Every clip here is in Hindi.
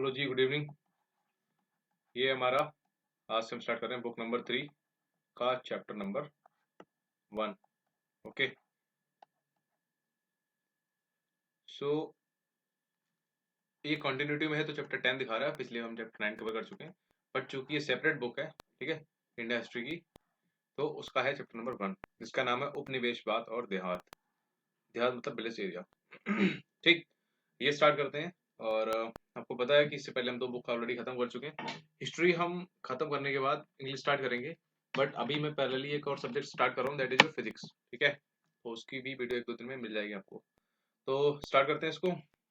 हेलो जी, गुड इवनिंग। ये हमारा आज से हम स्टार्ट कर रहे हैं बुक नंबर 3 का चैप्टर नंबर 1। ओके, सो ये कंटिन्यूटी में है तो चैप्टर 10 दिखा रहा है। पिछले हम चैप्टर 9 कवर कर चुके हैं, बट चूंकि ये सेपरेट बुक है, ठीक है, इंडिया हिस्ट्री की, तो उसका है चैप्टर नंबर 1 जिसका नाम है उपनिवेशवाद और देहात। देहात मतलब विलेज एरिया। ठीक, ये स्टार्ट करते हैं। और आपको पता है कि इससे पहले हम 2 बुक ऑलरेडी खत्म कर चुके हैं। हिस्ट्री हम खत्म करने के बाद इंग्लिश स्टार्ट करेंगे, बट अभी मैं पैरेलली एक और सब्जेक्ट स्टार्ट कर रहा हूँ, दैट इज फिजिक्स। ठीक है, तो उसकी भी वीडियो 1-2 दिन में मिल जाएगी आपको। तो स्टार्ट करते हैं इसको।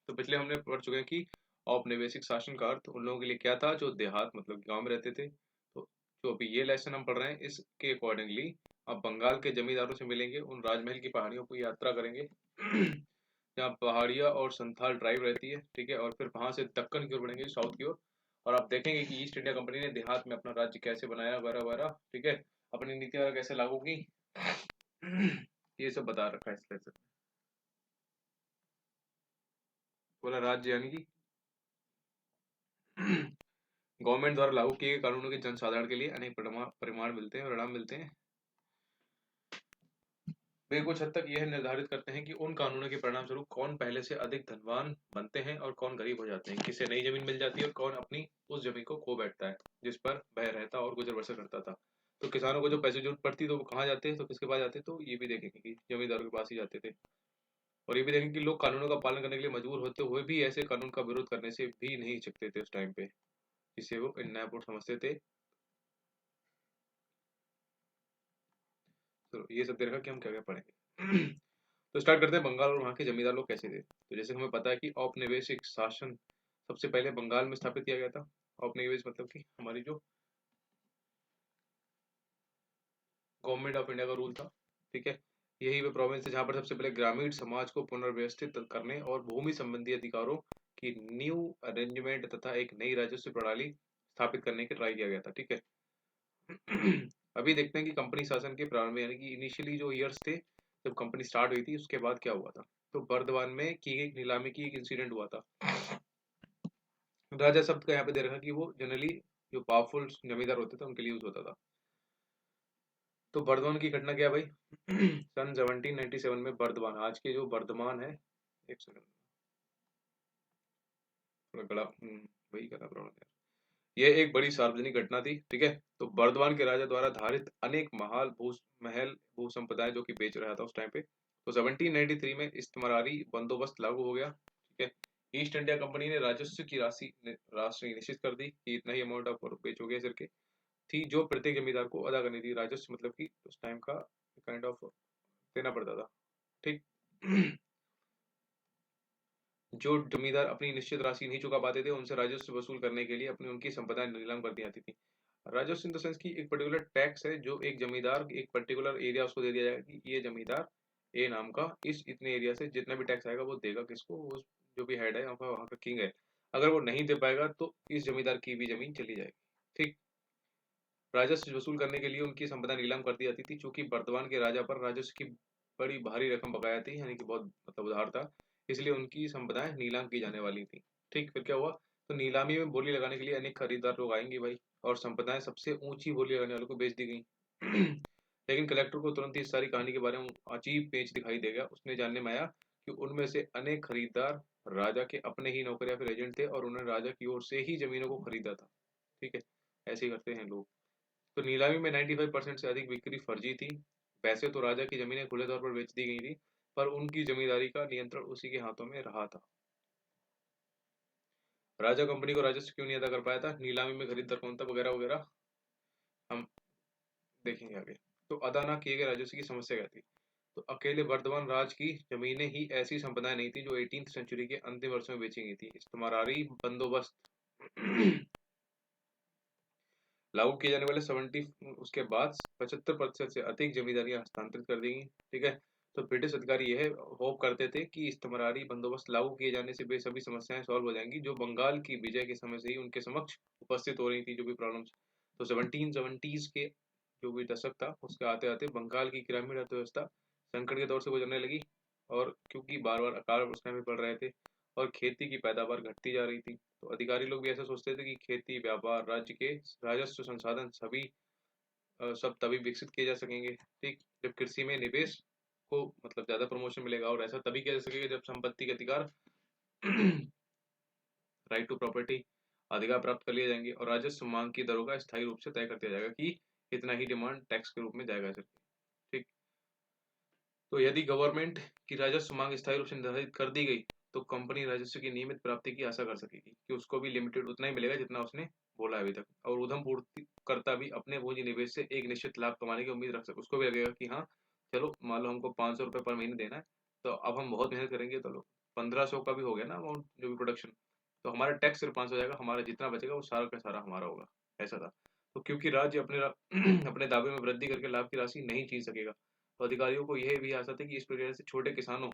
तो पिछले हमने पढ़ चुके हैं कि औपनिवेशिक शासन का अर्थ उन लोगों के लिए क्या था जो देहात मतलब गांव में रहते थे। तो जो अभी ये लेसन हम पढ़ रहे हैं इसके अकॉर्डिंगली अब बंगाल के जमींदारों से मिलेंगे, उन राजमहल की पहाड़ियों को यात्रा करेंगे जहाँ पहाड़िया और संथाल ट्राइब रहती है। ठीक है, और फिर वहां से दक्कन की ओर बढ़ेंगे, साउथ की ओर, और आप देखेंगे कि ईस्ट इंडिया कंपनी ने देहात में अपना राज्य कैसे बनाया वगैरह वगैरह। ठीक है, अपनी नीति वगैरह कैसे लागू की, ये सब बता रखा है इस लेसन। बोला राज्य यानी कि गवर्नमेंट द्वारा लागू किए गए कानूनों के जनसाधारण के लिए अनेक परिमाण मिलते हैं, परिणाम मिलते हैं। वे कुछ हद तक यह निर्धारित करते हैं कि उन कानूनों के परिणाम स्वरूप कौन पहले से अधिक धनवान बनते हैं और कौन गरीब हो जाते हैं, किसे नई जमीन मिल जाती है और कौन अपनी उस जमीन को खो बैठता है जिस पर वह रहता और गुजर बसर करता था। तो किसानों को जो पैसे जरूरत पड़ती तो वो कहाँ जाते हैं, तो किसके पास जाते, तो ये भी देखेंगे कि जमींदारों के पास ही जाते थे। और ये भी देखेंगे कि लोग कानूनों का पालन करने के लिए मजबूर होते हुए भी ऐसे कानून का विरोध करने से भी नहीं हिचकते थे उस टाइम पे, जिसे वो न्यायपूर्ण समझते थे। तो ये सब दे रखा कि हम क्या क्या पढ़ेंगे। तो स्टार्ट करते हैं बंगाल और वहाँ के जमींदार लोग कैसे थे। तो जैसे हमें पता है कि औपनिवेशिक शासन सबसे पहले बंगाल में स्थापित किया गया था। औपनिवेश मतलब कि हमारी जो गवर्नमेंट ऑफ इंडिया का रूल था। ठीक है, यही वो प्रोविंस है जहाँ पर सबसे पहले ग्रामीण समाज को पुनर्व्यवस्थित करने और भूमि संबंधी अधिकारों की न्यू अरेंजमेंट तथा एक नई राजस्व प्रणाली स्थापित करने की ट्राई किया गया था। ठीक है, अभी देखते हैं कि कंपनी शासन के प्रारंभ में यानी कि इनिशियली जो ईयर्स थे जब कंपनी स्टार्ट हुई थी उसके बाद क्या हुआ था। तो बर्दवान में की गई नीलामी की एक इंसिडेंट हुआ था। राजा शब्द का यहाँ पे दे रखा कि वो जनरली जो पावरफुल जमींदार होते थे उनके लिए यूज होता था। तो बर्दवान की घटना क्या है भाई। सन 1797 में बर्दवान, आज के जो बर्धमान है, एक सेकंड, थोड़ा गला वही करना प्रॉब्लम है। यह एक बड़ी सार्वजनिक घटना थी। ठीक है, तो बर्दवान के राजा द्वारा धारित अनेक महल भू संपदाएं जो कि बेच रहा था उस टाइम पे। तो 1793 में इस्तेमारी बंदोबस्त लागू हो गया। ठीक है, ईस्ट इंडिया कंपनी ने राजस्व की राशि निश्चित कर दी कि इतना ही अमाउंट ऑफ बेचोगे सिर के थी जो प्रत्येक जमींदार को अदा करनी थी। राजस्व मतलब कि उस टाइम का काइंड ऑफ देना पड़ता था। ठीक। जो जमींदार अपनी निश्चित राशि नहीं चुका पाते थे उनसे राजस्व वसूल करने के लिए अपनी उनकी संपदा नीलाम कर दी जाती थी। राजस्व इन द सेंस की एक पर्टिकुलर टैक्स है जो एक जमींदार एक पर्टिकुलर एरिया उसको दे दिया जाएगा कि ये जमींदार ए नाम का इस इतने एरिया से जितना भी टैक्स आएगा वो देगा किसको, वो जो भी हेड है वहाँ का किंग है। अगर वो नहीं दे पाएगा तो इस जमींदार की भी जमीन चली जाएगी। ठीक, राजस्व वसूल करने के लिए उनकी संपदा नीलाम कर दी जाती थी। चूंकि वर्तमान के राजा पर राजस्व की बड़ी भारी रकम बकाया थी, यानी कि बहुत मतलब उधार था, इसलिए उनकी संपदाएं नीलाम की जाने वाली थी। ठीक, फिर क्या हुआ, तो नीलामी में बोली लगाने के लिए अनेक खरीदार लोग आएंगे भाई, और संपदाएं सबसे ऊंची बोली लगाने वालों को बेच दी गई। लेकिन कलेक्टर को तुरंत ही इस सारी कहानी के बारे में अजीब पेच दिखाई देगा। उसने जानने में आया कि उनमें से अनेक खरीदार राजा के अपने ही नौकर या फिर एजेंट थे और उन्होंने राजा की ओर से ही जमीनों को खरीदा था। ठीक है, ऐसे ही करते हैं लोग। तो नीलामी में 95% से अधिक बिक्री फर्जी थी। वैसे तो राजा की जमीनें खुले तौर पर बेच दी गई थी, पर उनकी जमींदारी का नियंत्रण उसी के हाथों में रहा था। राजा कंपनी को राजस्व क्यों नहीं अदा कर पाया था, नीलामी में खरीदार कौन था वगैरह वगैरह हम देखेंगे आगे। तो अदा ना किए गए राजस्व की समस्या क्या थी। तो अकेले वर्धमान राज की जमीनें ही ऐसी संपदाएं नहीं थी जो 18th सेंचुरी के अंतिम वर्षों में बेची गई थी। इस्तेमारी बंदोबस्त लागू किए जाने वाले 70 उसके बाद 75% से अधिक जमींदारियां हस्तांतरित कर दी गई। ठीक है, तो ब्रिटिश अधिकारी यह होप करते थे कि इस्तेमारी बंदोबस्त लागू किए जाने से वे सभी समस्याएं सॉल्व हो जाएंगी जो बंगाल की विजय के समय से ही उनके समक्ष उपस्थित हो रही थी, जो भी प्रॉब्लम्स। तो 1770s के जो भी दशक था उसके आते आते बंगाल की ग्रामीण अर्थव्यवस्था संकट के दौर से गुजरने लगी, और क्योंकि बार बार अकाल उस टाइम में पड़ रहे थे और खेती की पैदावार घटती जा रही थी। तो अधिकारी लोग भी ऐसा सोचते थे कि खेती, व्यापार, राज्य के राजस्व संसाधन सब तभी विकसित किए जा सकेंगे, ठीक, जब कृषि में निवेश को मतलब ज्यादा प्रमोशन मिलेगा, और ऐसा तभी किया जा सकेगा जब संपत्ति के अधिकार राइट टू प्रॉपर्टी अधिकार प्राप्त कर लिए जाएंगे, और राजस्व मांग की दरों का स्थायी रूप से तय कर दिया जाएगा कि इतना ही डिमांड टैक्स के रूप में जाएगा सर, ठीक। तो यदि गवर्नमेंट की राजस्व मांग स्थायी रूप से निर्धारित कर दी गई, तो कंपनी राजस्व की नियमित प्राप्ति की आशा कर सकेगी कि उसको भी लिमिटेड उतना ही मिलेगा जितना उसने बोला है अभी तक, और उधम पूर्ति करता भी अपने पूंजी निवेश से एक निश्चित लाभ कमाने की उम्मीद रख सके। उसको भी लगेगा कि हाँ, चलो मान लो हमको 500 रुपये पर महीने देना है, तो अब हम बहुत मेहनत करेंगे, तो 1500 का भी हो गया ना अमाउंट जो भी प्रोडक्शन, तो हमारा टैक्स सिर्फ 500 जाएगा, हमारा जितना बचेगा वो सारा का सारा हमारा होगा, ऐसा था। तो क्योंकि राज्य अपने दावे में वृद्धि करके लाभ की राशि नहीं छीन सकेगा, तो अधिकारियों को यह भी आशा थी कि इस प्रक्रिया से छोटे किसानों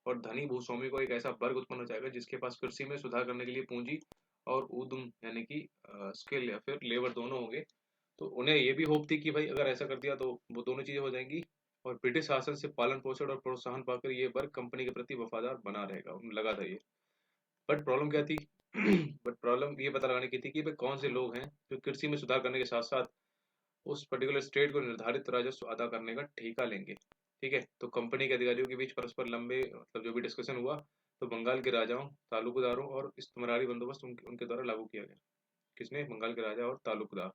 और धनी भूस्वामी को एक ऐसा वर्ग उत्पन्न हो जाएगा जिसके पास कृषि में सुधार करने के लिए पूंजी और उद्यम यानी कि स्किल या फिर लेबर दोनों होंगे। तो उन्हें ये भी होप थी कि भाई अगर ऐसा कर दिया तो वो दोनों चीजें हो जाएंगी, और ब्रिटिश शासन से पालन पोषण और प्रोत्साहन पाकर ये वर्ग कंपनी के प्रति वफादार बना रहेगा, उन्हें लगा था ये। बट प्रॉब्लम क्या थी? बट प्रॉब्लम ये पता लगाने की थी कि भाई कौन से लोग हैं जो कृषि में सुधार करने के साथ साथ उस पर्टिकुलर स्टेट को निर्धारित राजस्व अदा करने का ठेका लेंगे, ठीक है। तो कंपनी के अधिकारियों के बीच परस्पर लंबे मतलब जो भी डिस्कशन हुआ, तो बंगाल के राजाओं, तालुकदारों और इस्तेमारी बंदोबस्त उनके द्वारा लागू किया गया। किसने? बंगाल के राजा और तालुकदार।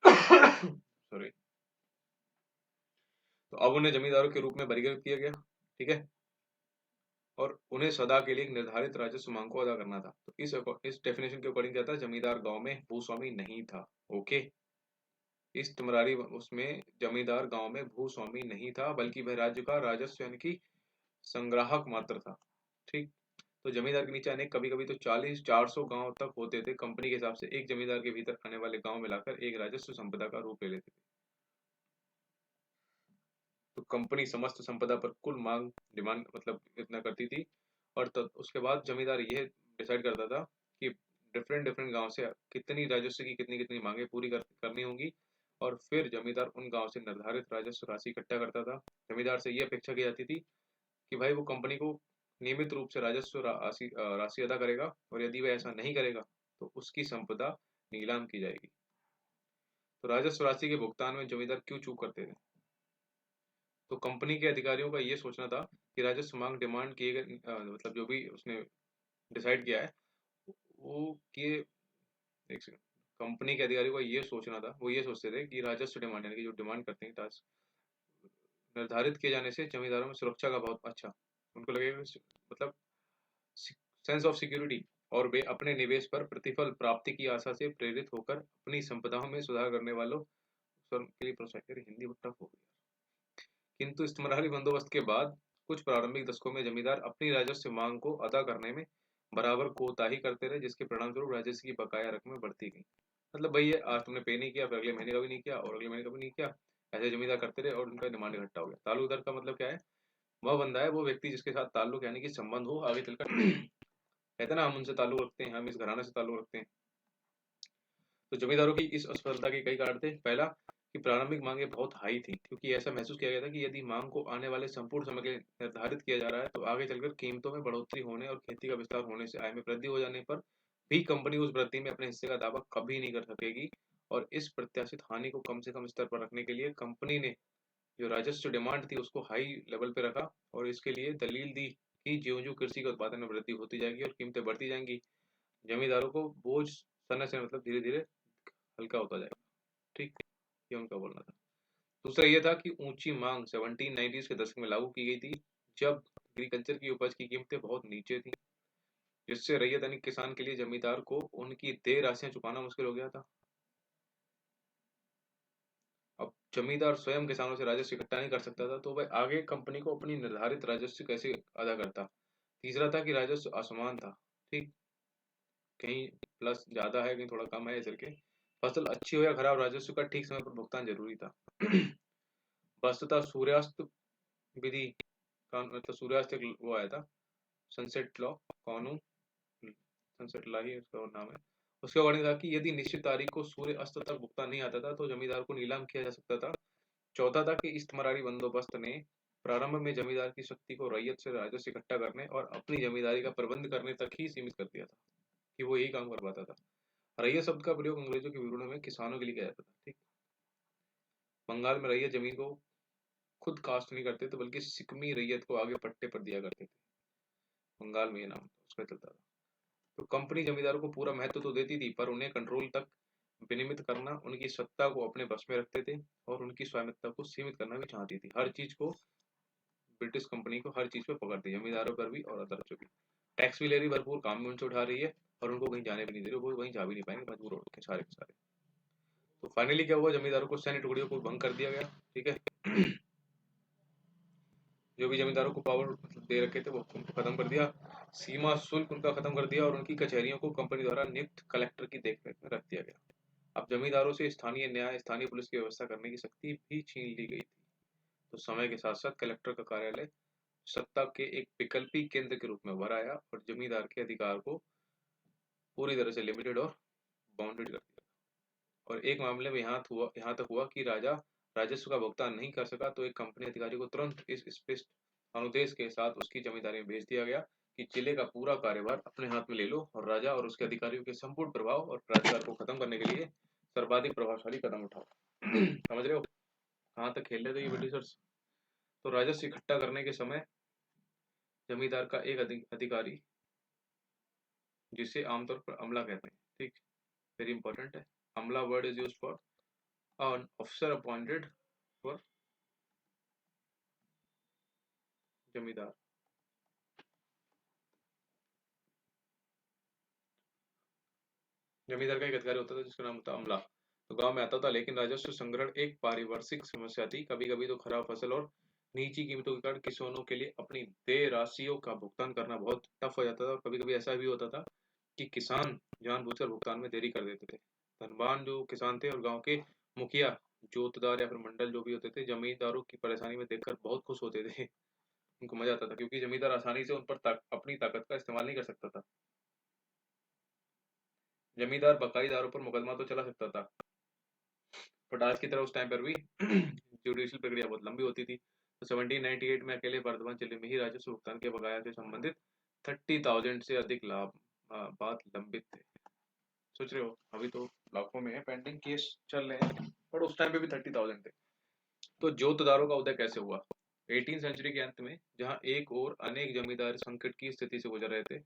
सॉरी। तो अब उन्हें जमींदारों के रूप में वर्गीकृत किया गया, ठीक है, और उन्हें सदा के लिए एक निर्धारित राजस्व मांग को अदा करना था। तो इस डेफिनेशन के अकॉर्डिंग क्या था? जमींदार गांव में भूस्वामी नहीं था, ओके। इस तुमरारी उसमें जमींदार गांव में भूस्वामी नहीं था, बल्कि वह राज्य का राजस्व यानी कि संग्राहक मात्र था, ठीक। तो जमींदार के नीचे अनेक कभी कभी तो 40-400 गांव तक होते थे। कंपनी के हिसाब से एक जमींदार के भीतर आने वाले गांव मिलाकर एक राजस्व संपदा का रूप ले लेते थे। तो कंपनी समस्त संपदा पर कुल मांग डिमांड मतलब इतना करती थी, और तब उसके बाद जमींदार यह डिसाइड करता था कि डिफरेंट डिफरेंट गांव से कितनी राजस्व की कितनी कितनी मांगे पूरी करनी होंगी, और फिर जमींदार उन गांव से निर्धारित राजस्व राशि इकट्ठा करता था। जमींदार से यह अपेक्षा की जाती थी कि भाई वो कंपनी को नियमित रूप से राजस्व राशि अदा करेगा, और यदि वह ऐसा नहीं करेगा तो उसकी संपदा नीलाम की जाएगी। तो राजस्व राशि के भुगतान में जमींदार क्यों चूक करते थे? तो कंपनी के अधिकारियों का ये सोचना था कि राजस्व मांग डिमांड किए गए मतलब जो भी उसने डिसाइड किया है वो कि एक सेकंड, कंपनी के अधिकारियों का ये सोचना था, वो ये सोचते थे कि राजस्व डिमांड यानी कि जो डिमांड करते हैं टास्क निर्धारित किए जाने से जमींदारों में सुरक्षा का बहुत अच्छा, उनको लगेगा मतलब सेंस ऑफ सिक्योरिटी, और वे अपने निवेश पर प्रतिफल प्राप्ति की आशा से प्रेरित होकर अपनी संपदाओं में सुधार करने वालों के लिए प्रोत्साहित। हिंदी बहुत टफ हो गई। किंतु इस्तेमारी बंदोबस्त के बाद कुछ प्रारंभिक दशकों में जमींदार अपनी राजस्व मांग को अदा करने में बराबर कोताही करते रहे, जिसके परिणाम स्वरूप राजस्व की बकाया रकमें बढ़ती गई। मतलब भाई ये आज तुमने पे नहीं किया, फिर अगले महीने का भी नहीं किया, और अगले महीने का भी नहीं किया, ऐसे जमींदार करते रहे और उनका डिमांड इकट्ठा हो गया। ताल्लुकदार का मतलब क्या है? वह बंदा है, वो व्यक्ति जिसके साथ ताल्लुक यानी कि संबंध हो आगे चलकर कहते हैं ना हम उनसे ताल्लुक रखते हैं, हम इस घराने से ताल्लुक रखते हैं। तो जमींदारों की इस असफलता के कई कारण थे। पहला कि प्रारंभिक मांगे बहुत हाई थी, क्योंकि ऐसा महसूस किया गया था कि यदि मांग को आने वाले संपूर्ण समय के लिए निर्धारित किया जा रहा है तो आगे चलकर कीमतों में बढ़ोतरी होने और खेती का विस्तार होने से आय में वृद्धि हो जाने पर भी कंपनी उस वृद्धि में अपने हिस्से का दावा कभी नहीं कर सकेगी। और इस प्रत्याशित हानि को कम से कम स्तर पर रखने के लिए कंपनी ने जो राजस्व डिमांड थी उसको हाई लेवल पे रखा, और इसके लिए दलील दी कि ज्यों ज्यों कृषि के उत्पादन में वृद्धि होती जाएगी और कीमतें बढ़ती जाएंगी, जमींदारों को बोझ समय से मतलब धीरे धीरे हल्का होता जाएगा, ठीक, ये उनका बोलना था। दूसरा ये था कि ऊंची मांग 1790s के दशक में लागू की गई थी, जब एग्रीकल्चर की उपज की कीमतें बहुत नीचे थी, जिससे रैयत यानी किसान के लिए जमींदार को उनकी देय राशियां चुकाना मुश्किल हो गया था। अब जमींदार स्वयं किसानों से राजस्व इकट्ठा नहीं कर सकता था, तो वह आगे कंपनी को अपनी निर्धारित राजस्व कैसे अदा करता। तीसरा था कि राजस्व असमान था, ठीक, कहीं प्लस ज्यादा है कहीं थोड़ा कम है, इस करके फसल अच्छी हो या खराब राजस्व का ठीक समय पर भुगतान जरूरी था। वस्तुतः सूर्यास्त विधि मतलब सूर्यास्त एक वो आया था, सनसेट लॉ कानून, सनसेट लॉ ही उसका और नाम है। उसके अकॉर्डिंग था कि यदि निश्चित तारीख को सूर्य अस्त तक भुगतान नहीं आता था तो जमींदार को नीलाम किया जा सकता था। चौथा था कि इस्तेमारी बंदोबस्त ने प्रारंभ में जमींदार की शक्ति को रैयत से राजस्व इकट्ठा करने और अपनी जमींदारी का प्रबंध करने तक ही सीमित कर दिया था, कि वो यही काम कर पाता था। रैयत शब्द का प्रयोग अंग्रेजों के विवरणों में किसानों के लिए किया जाता था। ठीक, बंगाल में रैयत जमीन को खुद कास्ट नहीं करते थे, बल्कि सिकमी रैयत को आगे पट्टे पर दिया करते थे। बंगाल में ये नाम उसका चलता था। तो कंपनी जमींदारों को पूरा महत्व तो देती थी, पर उन्हें कंट्रोल तक विनियमित करना, उनकी सत्ता को अपने बस में रखते थे और उनकी स्वामित्व को सीमित करना भी चाहती थी। हर चीज को ब्रिटिश कंपनी को हर चीज पे पकड़ती है, जमींदारों पर भी और अदालतों भी। टैक्स भी ले रही भरपूर, काम भी उनसे उठा रही है और उनको कहीं जाने भी नहीं दे रही, वो वहीं जा भी नहीं पाएंगे, मजबूर हो के सारे के सारे। तो फाइनली क्या हुआ, जमींदारों को सैन्य टुकड़ियों को भंग कर दिया गया। ठीक है, जो भी जमींदारों को पावर दे रखे थे वो उनको खत्म कर दिया, सीमा शुल्क उनका खत्म कर दिया और उनकी कचहरियों को कंपनी द्वारा नियुक्त कलेक्टर की देखरेख में रख दिया गया। अब जमींदारों से स्थानीय न्याय, स्थानीय पुलिस की व्यवस्था करने की शक्ति भी छीन ली गई थी। तो समय के साथ साथ कलेक्टर का कार्यालय सत्ता के एक विकल्पी केंद्र के रूप में उभर आया और जमींदार के अधिकार को पूरी तरह से लिमिटेड और बाउंडेड कर दिया। और एक मामले में यहाँ तक हुआ कि राजा राजस्व का भुगतान नहीं कर सका तो एक कंपनी अधिकारी को तुरंत इस स्पष्ट अनुदेश के साथ उसकी जमींदारी में भेज दिया गया कि जिले का पूरा कार्यभार अपने हाथ में ले लो और राजा और उसके अधिकारियों के संपूर्ण प्रभाव और प्राधिकार को खत्म करने के लिए सर्वाधिक प्रभावशाली कदम उठाओ। समझ रहे हो कहाँ तक खेल रहे थे ये ब्रिटिशर्स। तो राजस्व इकट्ठा करने के समय जमींदार का एक अधिकारी, जिसे आमतौर पर अमला कहते हैं, ठीक, वेरी इंपॉर्टेंट है, अमला word is used for an officer appointed for जमींदार। जमींदार का एक अधिकारी होता था जिसका नाम था अमला। तो गांव में आता था, लेकिन राजस्व संग्रहण एक पारिवारिक समस्या थी। कभी कभी तो खराब फसल और नीची कीमतों के कारण किसानों के लिए अपनी देय राशियों का भुगतान करना बहुत टफ हो जाता था। और कभी कभी ऐसा भी होता था कि किसान जानबूझकर भुगतान में देरी कर देते थे। धनवान जो किसान थे और गांव के मुखिया, जोतदार या फिर मंडल जो भी होते थे, जमींदारों की परेशानी में देखकर बहुत खुश होते थे। उनको मजा आता था क्योंकि जमींदार आसानी से उन पर अपनी ताकत का इस्तेमाल नहीं कर सकता था। जमींदार बकाईदारों पर मुकदमा तो चला सकता था, बट आज की तरह उस टाइम पर भी जुडिशियल प्रक्रिया बहुत लंबी होती थी। तो 1798 में अकेले वर्धमान जिले में ही राजस्व भुगतान के बकाया से संबंधित 30,000 से अधिक लाभ बात लंबित थे। सोच रहे हो अभी तो लाखों में है पेंडिंग केस चल रहे हैं, बट उस टाइम पे भी 30,000 थे। तो जोतदारों का उदय कैसे हुआ? 18वीं सेंचुरी के अंत में, जहां एक और अनेक जमींदार संकट की स्थिति से गुजर रहे थे,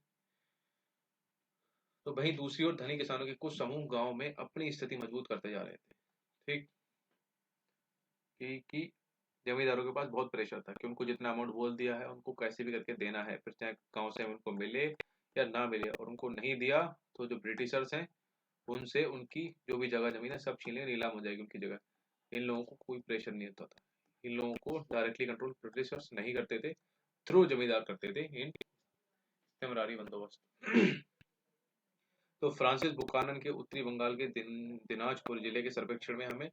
तो वहीं दूसरी ओर धनी किसानों के कुछ समूह गांव में अपनी स्थिति मजबूत करते जा रहे थे। ठीक, कि जमींदारों के पास बहुत प्रेशर था कि उनको जितना अमाउंट बोल दिया है उनको कैसे भी करके देना है, फिर चाहे गांव से उनको मिले या ना मिले, और उनको नहीं दिया तो जो ब्रिटिशर्स हैं उनसे उनकी जो भी जगह जमीन है सब छीन ले, नीलाम हो जाएगी उनकी जगह। इन लोगों को कोई प्रेशर नहीं होता था, इन लोगों को डायरेक्टली कंट्रोल ब्रिटिशर्स नहीं करते थे, थ्रू जमींदार करते थे इन टेम्पररी बंदोबस्त। तो फ्रांसिस बुकानन के उत्तरी बंगाल के दिनाजपुर जिले के सर्वेक्षण में हमें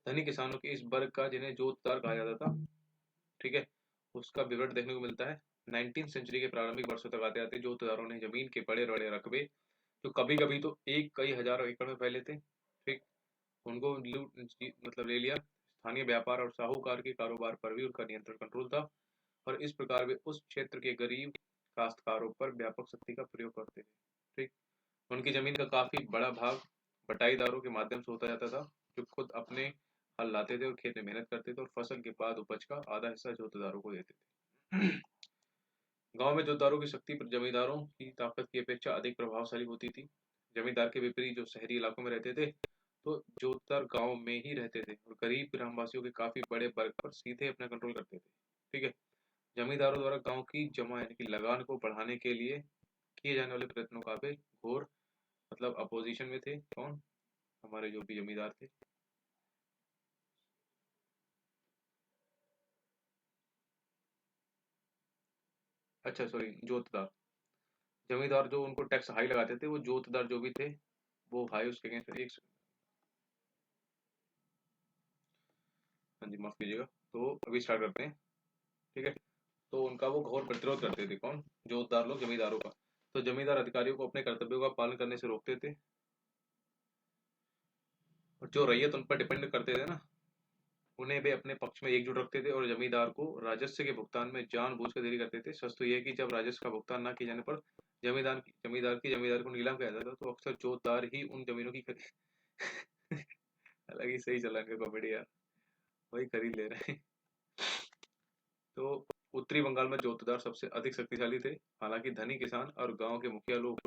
धनी किसानों के इस वर्ग का, जिन्हें जोतदार कहा जाता था, ठीक है, उसका विवरण देखने को मिलता है। 19वीं सेंचुरी के प्रारंभिक वर्षों तक आते आते जोतदारों ने जमीन के बड़े बड़े रकबे, जो कभी कभी तो एक कई हजार एकड़ में फैले थे, ठीक, उनको मतलब ले लिया। स्थानीय व्यापार और साहूकार के कारोबार पर भी उनका नियंत्रण कंट्रोल था और इस प्रकार वे उस क्षेत्र के गरीब काश्तकारों पर व्यापक शक्ति का प्रयोग करते थे। ठीक, उनकी जमीन का काफी बड़ा भाग बटाईदारों के माध्यम से होता जाता था, जो खुद अपने हल लाते थे और खेत में मेहनत करते थे और फसल के बाद उपज का आधा हिस्सा जोतदारों को देते थे। गांव में जोतदारों की शक्ति जमींदारों की ताकत की अपेक्षा अधिक प्रभावशाली होती थी। जमींदार के विपरीत जो शहरी इलाकों में रहते थे, तो जोतदार गांव में ही रहते थे और गरीब ग्रामवासियों के काफी बड़े वर्ग पर सीधे अपना कंट्रोल करते थे। ठीक है, जमींदारों द्वारा गांव की जमा यानी कि लगान को बढ़ाने के लिए किए जाने वाले प्रयत्नों का भी घोर मतलब अपोजिशन में थे। कौन? हमारे जो भी जमींदार थे। अच्छा सॉरी, जोतदार। जमींदार जो उनको टैक्स हाई लगाते थे, वो जोतदार जो भी थे वो हाई उसके अगेंस्ट एक, हाँ जी माफ कीजिएगा। तो अभी स्टार्ट करते हैं। ठीक है, तो उनका वो घोर प्रतिरोध करते थे। कौन? जोतदार लोग जमींदारों का। तो जमींदार अधिकारियों को अपने कर्तव्यों का पालन करने से रोकते थे और जो रैयत उन पर डिपेंड करते थे ना, उन्हें वे अपने पक्ष में एकजुट रखते थे और जमींदार को राजस्व के भुगतान में जानबूझकर देरी करते थे। सच तो यह है कि जब राजस्व का भुगतान न किए जाने पर जमींदार को नीलाम किया जाता था, तो अक्सर जोतदार ही उन जमीनों की खरीद हालांकि सही चला इनका कॉमेडी यार, वही खरीद ले रहे हैं। तो उत्तरी बंगाल में जोतदार सबसे अधिक शक्तिशाली थे। हालांकि धनी किसान और गांव के मुखिया लोग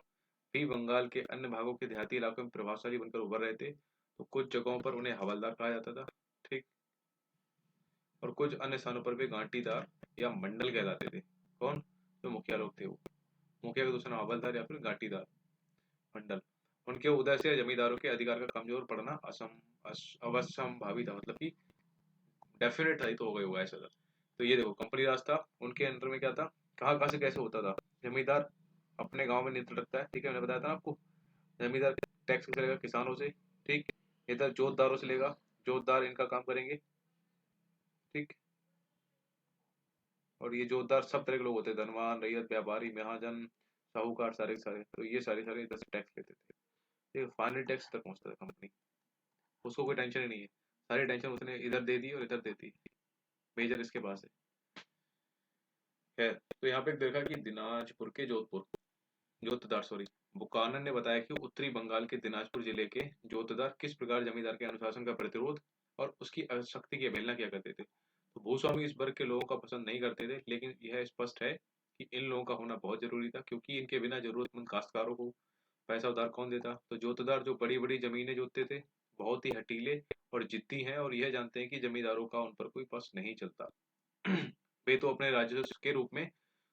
भी बंगाल के अन्य भागों के देहाती इलाकों में प्रभावशाली बनकर उभर रहे थे। तो कुछ जगहों पर उन्हें हवलदार कहा जाता था, ठीक, और कुछ अन्य स्थानों पर वे गांटीदार या मंडल कहलाते थे। कौन? जो मुखिया लोग थे वो। मुखिया का दूसरा नाम हवलदार या फिर गांटीदार, मंडल। उनके उदय से जमींदारों के अधिकार का कमजोर पड़ना अवश्यंभावी था, मतलब कि डेफिनेट था, तो हो गई होगा ऐसा था। तो ये देखो कंपनी राज था, उनके अंडर में क्या था, कहाँ कहाँ से कैसे होता था। जमींदार अपने गांव में नियंत्रण रखता है, ठीक है, मैंने बताया था ना आपको। जमींदार टैक्स कैसे लेगा? किसानों से, ठीक। इधर जोतदारों से लेगा, जोतदार इनका काम करेंगे, ठीक। और ये जोतदार सब तरह के लोग होते हैं, धनवान, रैयत, व्यापारी, महाजन, साहूकार, सारे सारे, तो ये सारे सारे इधर से टैक्स लेते थे। ठीक, फाइनल टैक्स तक पहुंचता था कंपनी, उसको कोई टेंशन ही नहीं है। सारी टेंशन उसने इधर दे दी और इधर दे दी, मेजर इसके पास है। तो यहाँ पे देखा कि दिनाजपुर के जोतदार सॉरी, बुकानन ने बताया कि उत्तरी बंगाल के दिनाजपुर जिले के जोतदार किस प्रकार जमींदार के अनुशासन का प्रतिरोध और उसकी शक्ति की अवहेलना किया करते थे। तो भूस्वामी इस वर्ग के लोगों का पसंद नहीं करते थे, लेकिन यह स्पष्ट है कि इन लोगों का होना बहुत जरूरी था, क्योंकि इनके बिना जरूरतमंद काश्तकारों को पैसा उधार कौन देता। तो जोतदार जो बड़ी बड़ी जमीनें जोतते थे, बहुत ही हटीले और जिद्दी हैं, और यह जानते हैं कि जमींदारों का उन पर कोई पक्ष नहीं चलता। वे तो अपने राजस्व के रूप में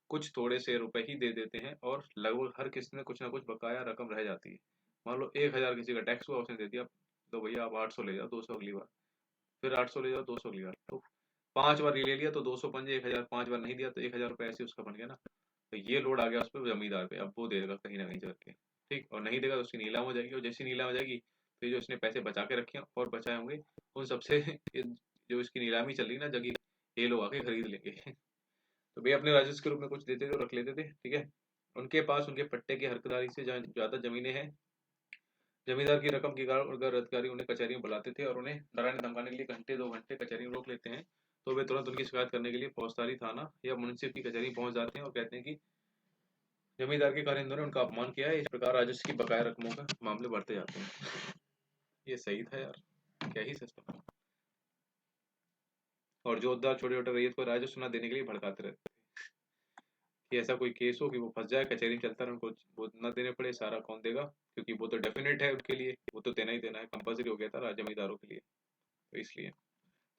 कुछ थोड़े से रुपए ही दे देते हैं, और लगभग हर किस्त में कुछ ना कुछ बकाया रकम रह जाती है। मान लो 1,000 किसी का टैक्स हुआ, उसने दे दिया, तो भैया आप 800 ले जाओ, 200 अगली बार, फिर 800 ले जाओ, 200 अगली बार। तो 5 बार ये ले लिया तो 200 पंजे 1,000, 5 बार नहीं दिया तो 1,000 रुपये ऐसे उसका बन गया ना। तो ये लोड आ गया उस पर जमींदार पे, अब वो दे देगा कहीं ना कहीं जाके, ठीक। और नहीं देगा तो उसकी नीलाम हो जाएगी, और जैसी नीलाम हो जाएगी, फिर जो इसने पैसे बचा के रखे हैं और बचाए होंगे, उन सबसे जो इसकी नीलामी चल रही है ना जगह, ये लोग आके खरीद लेंगे। तो वे अपने राजस्व के रूप में कुछ देते थे और रख लेते थे, ठीक है। उनके पास उनके पट्टे की हकदारी से ज्यादा जमीनें हैं। जमींदार की रकम के कारण अगर अधिकारी उन्हें कचहरी में बुलाते थे और उन्हें डराने धमकाने के लिए घंटे 2 घंटे कचहरी में रोक लेते हैं, तो वे तुरंत उनकी शिकायत करने के लिए फौजदारी थाना या मुंसिफ की कचहरी में पहुंच जाते हैं और कहते हैं कि जमींदार के कारिंदों ने उनका अपमान किया है। इस प्रकार राजस्व की बकाया रकमों का मामले बढ़ते जाते हैं। ये सही था यार, क्या ही सिस्टम। और जोतदार छोटे छोटे रैयत को राजस्व न देने के लिए भड़काते रहते थे कि ऐसा कोई केस हो कि वो फंस जाए, कचहरी में चलता रहे, उनको वो न देने पड़े, सारा कौन देगा, क्योंकि वो तो डेफिनेट है उनके लिए, वो तो देना ही देना है, कंपल्सरी हो गया था जमींदारों के लिए, तो इसलिए।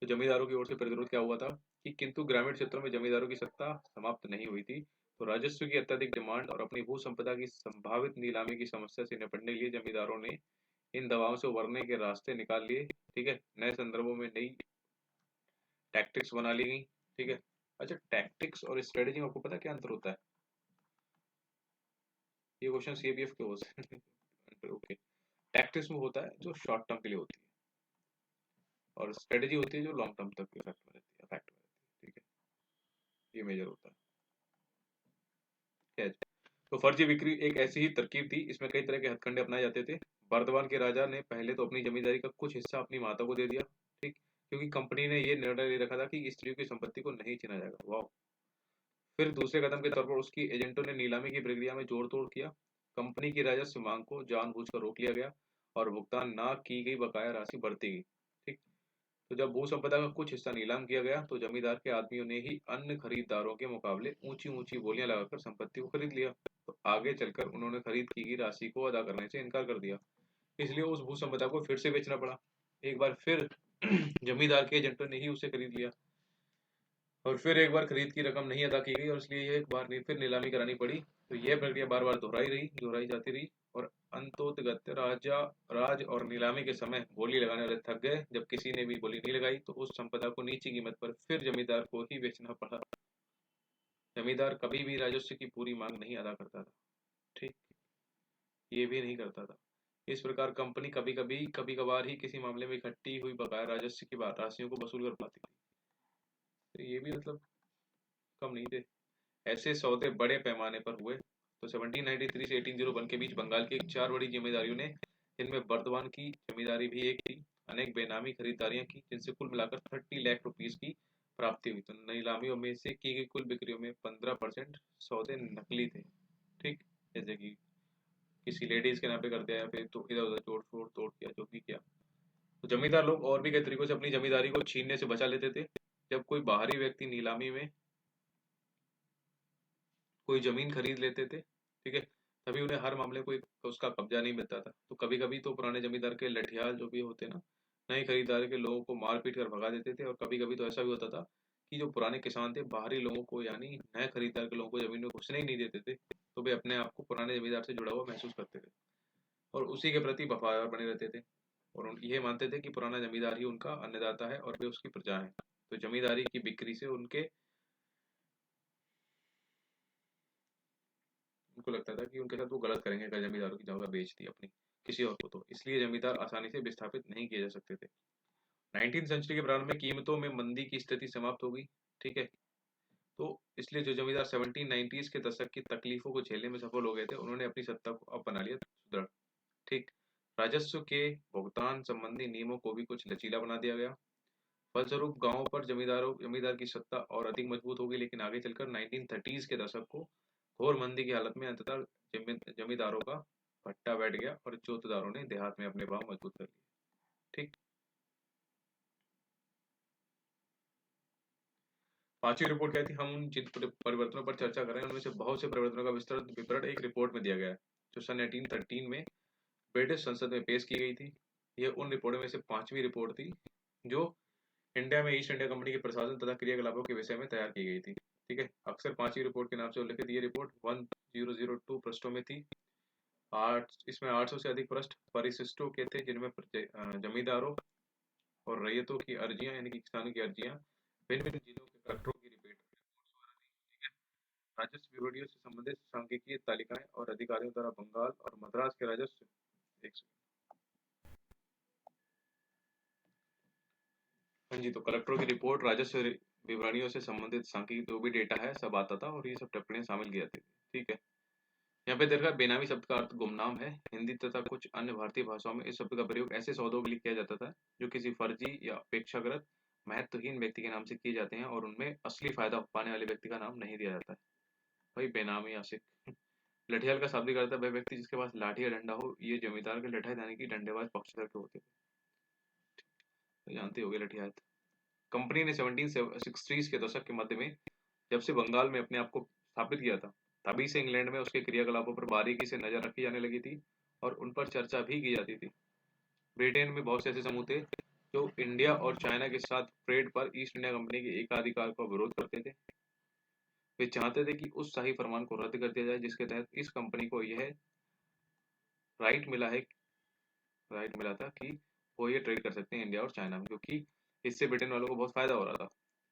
तो जमींदारों की ओर से प्रतिरोध क्या हुआ था कि किंतु ग्रामीण क्षेत्रों में जमींदारों की सत्ता समाप्त नहीं हुई थी। तो राजस्व की अत्यधिक डिमांड और अपनी भू संपदा की संभावित नीलामी की समस्या से निपटने के लिए जमींदारों ने इन दबावों से उबरने के रास्ते निकाल लिए, ठीक है। नए संदर्भों में नई टैक्टिक्स बना ली गई, ठीक है। अच्छा, टैक्टिक्स और स्ट्रेटेजी में आपको पता क्या अंतर होता है? ये क्वेश्चन सीबीएफ के हो सकते हैं। ओके, टैक्टिक्स में होता है जो शॉर्ट टर्म के लिए होती है, और स्ट्रेटेजी होती है जो लॉन्ग टर्म तक इफेक्ट में रहती है, ठीक है। ये मेजर होता है। खैर, तो फर्जी बिक्री एक ऐसी ही तरकीब थी, इसमें कई तरह के हथकंडे अपनाए जाते थे। बर्दवान के राजा ने पहले तो अपनी जमींदारी का कुछ हिस्सा अपनी माता को दे दिया, ठीक, क्योंकि कंपनी ने ये निर्णय ले रखा था कि स्त्रियों की संपत्ति को नहीं छीना जाएगा। वाह। फिर दूसरे कदम के तौर पर उसकी एजेंटों ने नीलामी की प्रक्रिया में जोड़ तोड़ किया। कंपनी की राजस्व मांग को जानबूझकर रोक लिया गया और भुगतान ना की गई बकाया राशि बढ़ती गई, ठीक। तो जब भू संपदा का कुछ हिस्सा नीलाम किया गया, तो जमींदार के आदमियों ने ही अन्य खरीदारों के मुकाबले ऊंची ऊंची बोलियां लगाकर संपत्ति को खरीद लिया। तो आगे चलकर उन्होंने खरीद की गई राशि को अदा करने से इनकार कर दिया, इसलिए उस भू संपदा को फिर से बेचना पड़ा। एक बार फिर जमींदार के एजेंटों ने ही उसे खरीद लिया, और फिर एक बार खरीद की रकम नहीं अदा की गई, और इसलिए एक बार फिर नीलामी करानी पड़ी। तो यह प्रक्रिया बार बार दोहराई जाती रही, और अंतोतगत्य राज और नीलामी के समय बोली लगाने वाले थक गए। जब किसी ने भी बोली नहीं लगाई, तो उस संपदा को नीची कीमत पर फिर जमींदार को ही बेचना पड़ा। जमींदार कभी भी राजस्व की पूरी मांग नहीं अदा करता था, ठीक, ये भी नहीं करता था। इस प्रकार कंपनी कभी कभार ही किसी मामले में इकट्ठी हुई बकाया राजस्व की राशियों को वसूल कर पाती थी। तो ये भी मतलब कम नहीं थे। ऐसे सौदे बड़े पैमाने पर हुए। तो 1793 से 1801 के बीच बंगाल की 4 बड़ी जमींदारियों ने, जिनमें बर्दवान की जमींदारी भी एक थी, अनेक बेनामी खरीदारियां की, जिनसे कुल मिलाकर 30 लाख रुपीस की प्राप्ति हुई। तो नीलामियों में से की गई कुल बिक्रियों में 15% सौदे नकली थे। ठीक, जैसे कि किसी लेडीज के नाम पे कर दिया या फिर तो इधर उधर जोड़ फोड़ तोड़ किया, जो भी किया। तो जमींदार लोग और भी कई तरीकों से अपनी जमींदारी को छीनने से बचा लेते थे। जब कोई बाहरी व्यक्ति नीलामी में कोई जमीन खरीद लेते थे, ठीक है, तभी उन्हें हर मामले को उसका कब्जा नहीं मिलता था। तो कभी कभी तो पुराने जमींदार के लठियाल जो भी होते ना, नए खरीदार के लोगों को मार पीट कर भगा देते थे। और कभी कभी तो ऐसा भी होता था कि जो पुराने किसान थे बाहरी लोगों को यानी नए खरीदार के लोगों को जमीन में घुसने ही नहीं देते थे, तो वे अपने आप को पुराने जमींदार से जुड़ा हुआ महसूस करते थे और उसी के प्रति वफादार बने रहते थे। और ये मानते थे कि पुराना जमींदार ही उनका अन्नदाता है और वे उसकी प्रजा है। तो जमींदारी की बिक्री से उनको लगता था कि उनके साथ वो गलत करेंगे अगर जमींदारों की जगह बेच दी अपनी किसी और को, तो इसलिए जमींदार आसानी से विस्थापित नहीं किए जा सकते थे। 19वीं सेंचुरी के प्रारंभ में कीमतों में मंदी की स्थिति समाप्त हो गई, ठीक है। तो इसलिए जो जमींदार 1790s के दशक की तकलीफों को झेलने में सफल हो गए थे, उन्होंने अपनी सत्ता को अब बना लिया सुदृढ़। ठीक, राजस्व के भुगतान संबंधी नियमों को भी कुछ लचीला बना दिया गया। फलस्वरूप गांवों पर जमींदार की सत्ता और अधिक मजबूत हो गई। लेकिन आगे चलकर 1930s के दशक को घोर मंदी की हालत में अंततः जमींदारों का भट्टा बैठ गया और जोतदारों ने देहात में अपने पांव मजबूत कर लिए। ठीक, पांचवी रिपोर्ट क्या थी? हम उन जिन परिवर्तनों पर चर्चा कर रहे हैं उनमें से बहुत से परिवर्तनों का विस्तृत विवरण एक रिपोर्ट में दिया गया है, जो सन 1813 में ब्रिटिश संसद में पेश की गई थी। यह उन रिपोर्टों में से पांचवी रिपोर्ट थी जो इंडिया में ईस्ट इंडिया कंपनी के प्रशासन तथा क्रियाकलापों के विषय में तैयार की गई थी। ठीक है, अक्सर पांचवी रिपोर्ट के नाम से उल्लेखित ये रिपोर्ट 1002 पृष्ठों में थी। इसमें 800 से अधिक पृष्ठ परिशिष्टों के थे, जिनमें जमींदारों और रैयतों की अर्जियां यानी कि किसानों की अर्जियां भिन्न भिन्न जिलों के कलेक्टरों की रिपोर्ट थी। ठीक है, राजस्व ब्यूरोडियो से संबंधित सांख्यिकीय तालिकाएं और अधिकारियों द्वारा बंगाल और मद्रास के राजस्व। हाँ जी, तो कलेक्टरों की रिपोर्ट, राजस्व विवरणियों से संबंधित सांख्यिकी जो भी डेटा है सब आता था और ये सब टिप्पणियां शामिल की जाती थी। ठीक है, यहाँ पे देखा बेनामी शब्द का अर्थ गुमनाम है। हिंदी तथा कुछ अन्य भारतीय भाषाओं में इस शब्द का प्रयोग ऐसे सौदों के लिए किया जाता था जो किसी फर्जी या अपेक्षाकृत महत्वहीन व्यक्ति के नाम से किए जाते हैं और उनमें असली फायदा पाने वाले व्यक्ति का नाम नहीं दिया जाता है। भाई बेनामी आशिक। लठियाल का शाब्दिक अर्थ है वह व्यक्ति जिसके पास लाठी या डंडा हो। ये जमींदार के लठाई यानी कि डंडेबाज पक्षधर के होते थे, तो जानते होगे लठियाल। कंपनी ने 1760s के दशक के मध्य में जब से बंगाल में अपने आप को स्थापित किया था, तभी से इंग्लैंड में उसके क्रियाकलापों पर बारीकी से नजर रखी जाने लगी थी और उन पर चर्चा भी की जाती थी। ब्रिटेन में बहुत से ऐसे समूह थे जो इंडिया और चाइना के साथ ट्रेड पर ईस्ट इंडिया कंपनी के एकाधिकार का विरोध करते थे। वे चाहते थे कि उस शाही फरमान को रद्द कर दिया जाए जिसके तहत इस कंपनी को यह राइट मिला है राइट मिला था कि वो ये ट्रेड कर सकते हैं इंडिया और चाइना में, क्योंकि इससे ब्रिटेन वालों को बहुत फायदा हो रहा था।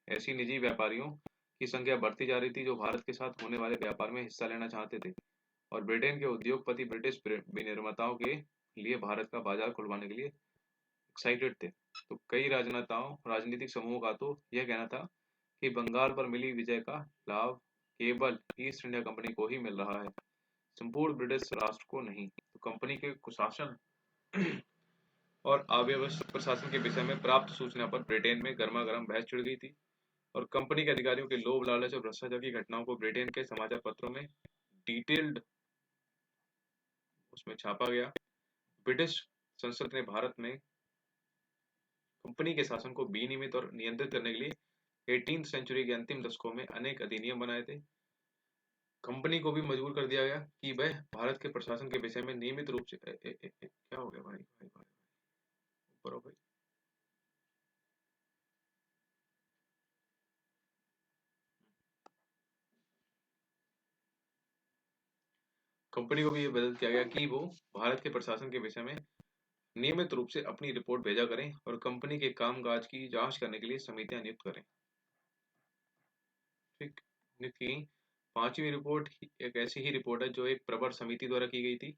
ऐसी निजी व्यापारियों की संख्या बढ़ती जा रही थी जो भारत के साथ होने वाले व्यापार में हिस्सा लेना चाहते थे और ब्रिटेन के उद्योगपति ब्रिटिश विनिर्माताओं के लिए भारत का बाजार खुलवाने के लिए एक्साइटेड थे। तो कई राजनीतिक समूहों का तो यह कहना था कि बंगाल पर मिली विजय का लाभ केवल ईस्ट इंडिया कंपनी को ही मिल रहा है, संपूर्ण ब्रिटिश राष्ट्र को नहीं। तो कंपनी के कुशासन और अव्यवस्थित प्रशासन के विषय में प्राप्त सूचना पर ब्रिटेन में गर्मा गर्म बहस छिड़ गई थी और कंपनी के अधिकारियों के लोभ लालच और भ्रष्टाचार की घटनाओं को ब्रिटेन के समाचार पत्रों में डिटेल्ड उसमें छापा गया। ब्रिटिश संसद ने भारत में कंपनी के शासन को विनियमित और नियंत्रित करने के लिए 18वीं सेंचुरी के अंतिम दशकों में अनेक अधिनियम बनाए थे। कंपनी को भी मजबूर कर दिया गया कि वह भारत के प्रशासन के विषय में नियमित रूप से क्या हो गया भाई भाई भाई ऊपर हो भाई। कंपनी को भी ये बदल किया गया कि वो भारत के प्रशासन के विषय में नियमित रूप से अपनी रिपोर्ट भेजा करें और कंपनी के कामकाज की जांच करने के लिए समितियां नियुक्त करें। ठीक, नियुक्त की। पांचवी रिपोर्ट एक ऐसी ही रिपोर्ट है जो एक प्रवर समिति द्वारा की गई थी।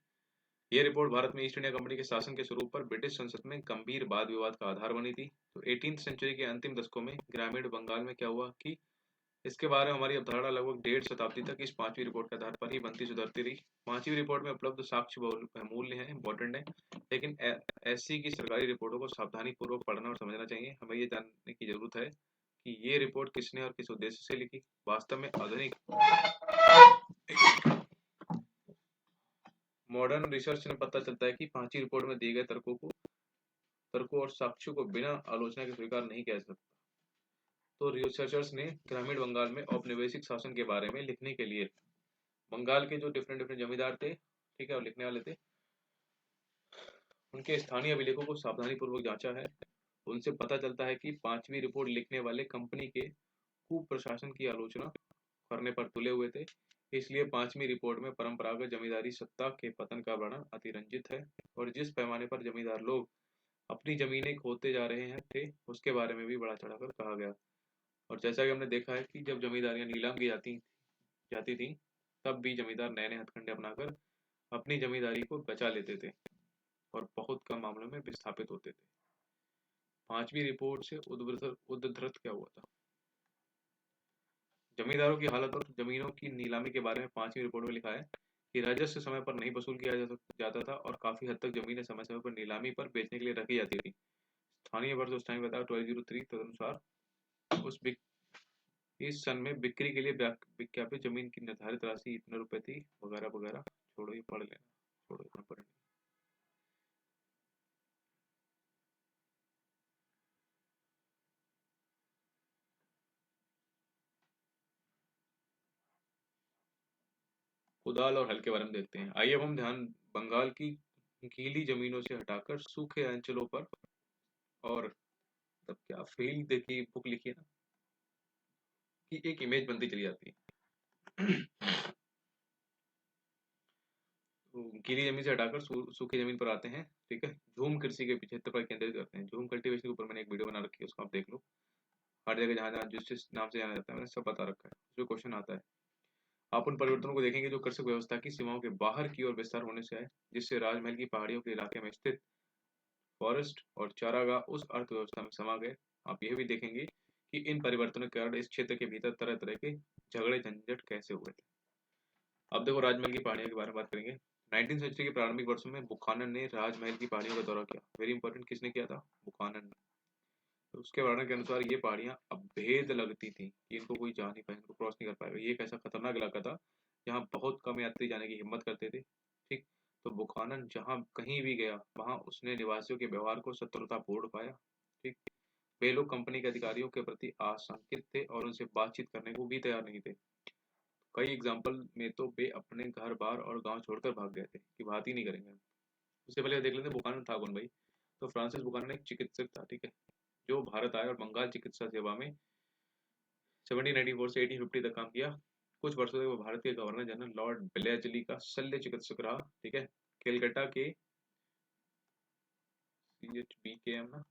यह रिपोर्ट भारत में ईस्ट इंडिया कंपनी के शासन के स्वरूप पर ब्रिटिश संसद में गंभीर वाद विवाद का आधार बनी थी। तो 18वीं सेंचुरी के अंतिम दशकों में ग्रामीण बंगाल में क्या हुआ कि इसके बारे में हमारी अवधारणा लगभग 1.5 शताब्दी तक इस 5वीं रिपोर्ट के आधार पर ही बनती सुधरती रही। 5वीं रिपोर्ट में उपलब्ध साक्ष्य बहुमूल्य हैं, इम्पोर्टेंट है, लेकिन एससी की सरकारी रिपोर्टों को सावधानी पूर्वक पढ़ना और समझना चाहिए। हमें ये जानने की जरूरत है कि ये रिपोर्ट किसने और किस उद्देश्य से लिखी। वास्तव में आधुनिक मॉडर्न रिसर्च में पता चलता है कि 5वीं रिपोर्ट में दिए गए तर्कों और साक्ष्यों को बिना आलोचना के स्वीकार नहीं किया जा सकता। तो रिसर्चर्स ने ग्रामीण बंगाल में औपनिवेशिक शासन के बारे में लिखने के लिए बंगाल के जो डिफरेंट डिफरेंट जमींदार थे, ठीक है, और लिखने वाले थे, उनके स्थानीय अभिलेखों को सावधानी पूर्वक जांचा है। उनसे पता चलता है कि 5वीं रिपोर्ट लिखने वाले कंपनी के कुप्रशासन की आलोचना करने पर तुले हुए थे। इसलिए 5वीं रिपोर्ट में परंपरागत जमींदारी सत्ता के पतन का वर्णन अतिरंजित है और जिस पैमाने पर जमींदार लोग अपनी जमीनें खोते जा रहे हैं थे उसके बारे में भी बड़ा चढ़ाकर कहा गया। और जैसा कि हमने देखा है कि जब जमींदारियां नीलाम की जाती थी तब भी जमींदार नए नए हथकंडे अपनाकर अपनी जमींदारी को बचा लेते थे और बहुत कम मामलों में विस्थापित होते थे। 5वीं रिपोर्ट से उद्धृत क्या हुआ था? जमींदारों की हालत और जमीनों की नीलामी के बारे में 5वीं रिपोर्ट में लिखा है कि राजस्व समय पर नहीं वसूल किया जाता था और काफी हद तक जमीनें समय समय पर नीलामी पर बेचने के लिए रखी जाती थी। स्थानीय वर्ष उस टाइम बताया 1203 तदनुसार इस सन में बिक्री के लिए विज्ञापित जमीन की निर्धारित राशि इतने रुपए थी, वगैरह वगैरह। छोड़ो, ये पढ़ लेना, छोड़ो, इतना पढ़ लेना। कुदाल और हल के बारे में देखते हैं। आइए अब हम ध्यान बंगाल की गीली जमीनों से हटाकर सूखे अंचलों पर और तब क्या फील्ड की बुक लिखी है ना कि एक इमेज बनती चली जाती है। तो गीली जमीन से हटाकर सूखी जमीन पर आते हैं, ठीक है। झूम कृषि के क्षेत्र पर केंद्रित करते हैं। झूम कल्टीवेशन के ऊपर मैंने एक वीडियो बना रखी है, उसको आप देख लो। हर जगह जहाँ जहाँ जिस जिस नाम से जाना जाता है मैंने सब बता रखा है। जो क्वेश्चन आता है आप उन परिवर्तनों को देखेंगे जो कृषि व्यवस्था की सीमाओं के बाहर की ओर विस्तार होने से आए, जिससे राजमहल की पहाड़ियों के इलाके में स्थित फॉरेस्ट और चारागाह उस अर्थव्यवस्था में समा गए। आप यह भी देखेंगे कि इन परिवर्तनों के कारण इस क्षेत्र के भीतर तरह तरह के झगड़े झंझट कैसे हुए थे। अब देखो राजमहल की पहाड़ियों के बारे में बात करेंगे। 19वीं सेंचुरी के प्रारंभिक वर्षों में बुखानन ने राजमहल की पहाड़ियों का दौरा किया। वेरी इंपॉर्टेंट, किसने किया था? बुखानन ने। तो उसके वर्णन के अनुसार ये पहाड़ियां अभेद लगती थी कि इनको कोई जा नहीं पाएगा, इनको क्रॉस नहीं कर पाएगा। ये एक ऐसा खतरनाक इलाका था जहाँ बहुत कम यात्री जाने की हिम्मत करते थे, ठीक। तो बुखानन जहाँ कहीं भी गया वहां उसने निवासियों के व्यवहार को शत्रुतापूर्ण पाया, ठीक। वे लोग कंपनी के अधिकारियों के प्रति आशंकित थे और उनसे बातचीत करने को भी तैयार नहीं थे। कई एग्जाम्पल में तो वे अपने घर बार और गांव छोड़कर भाग गए थे कि बात ही नहीं करेंगे। उससे पहले देख लेते हैं बुखानन था कौन भाई। तो फ्रांसिस बुखानन एक चिकित्सक था, ठीक है, जो भारत आया और बंगाल चिकित्सा सेवा में 1794 से 1850 तक काम किया। कुछ वर्षों तक वो भारत के गवर्नर जनरल लॉर्ड बेलेजली का शल्य चिकित्सक रहा, ठीक है। केलकटा के CHBKM ना,